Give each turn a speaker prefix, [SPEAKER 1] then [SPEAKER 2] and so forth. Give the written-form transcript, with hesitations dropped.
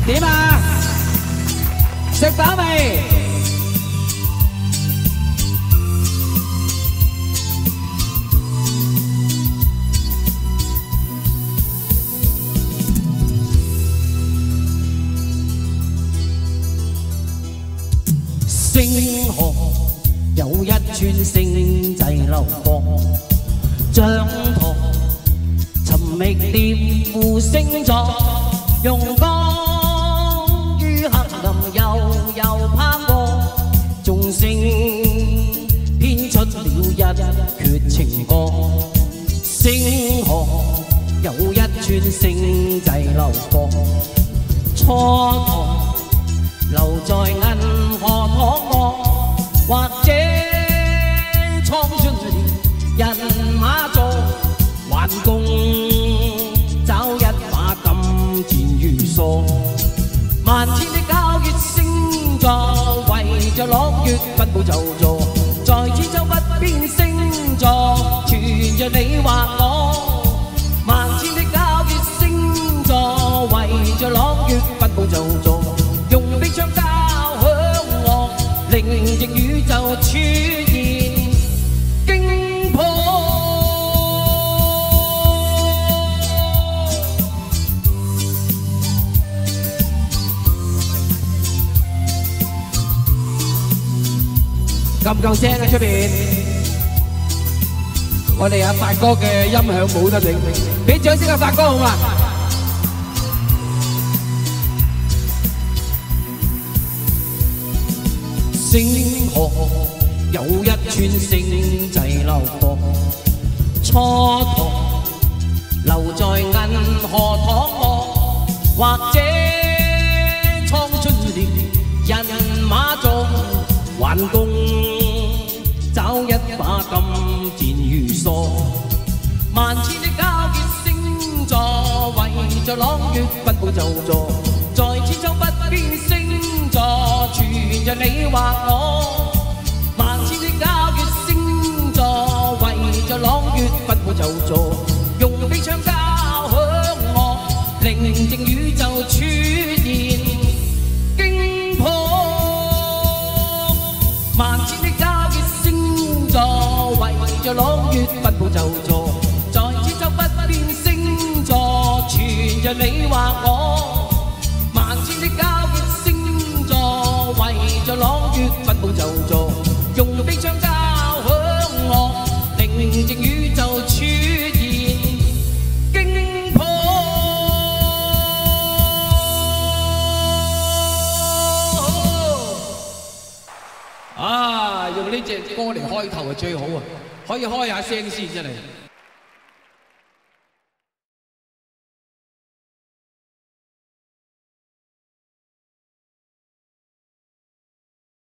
[SPEAKER 1] 點啊？食飽未？星河有一串星際流放，掌舵尋覓獵戶星座，用光於黑暗悠攀過，眾星編出了一闕情歌。星河有一串星際流放，蹉跎留在銀河躺臥，或者蒼出了人馬座，還共找一把金箭如梭。萬千的交月星座，圍着朗月分佈就座，在此周不變星座，傳着你或我。萬千的交月星座，圍着朗月分佈就座，用飛槍交響樂，寧靜宇宙出現驚破。夠唔夠聲啊？出邊我哋阿發哥嘅音響冇得頂，俾掌聲阿發哥好嘛？星河有一串星際流放，蹉跎留在銀河躺臥，或者蒼出了人馬座，還共找一把金箭如梭。萬千的交月星座，圍着朗月分佈就座，在千秋不變星座，傳着你或我。萬千的交月星座，圍着朗月分佈就座，用飛槍交響樂，寧靜宇宙出現驚破。萬千的交月星座，圍着朗月分佈就座，在千秋不變星座，傳着你或我。萬千的交月星座，圍着朗月分佈就座，用飛槍交響樂，寧靜宇宙出現驚破。啊！用呢隻歌嚟開頭係最好啊，可以開下聲先真係。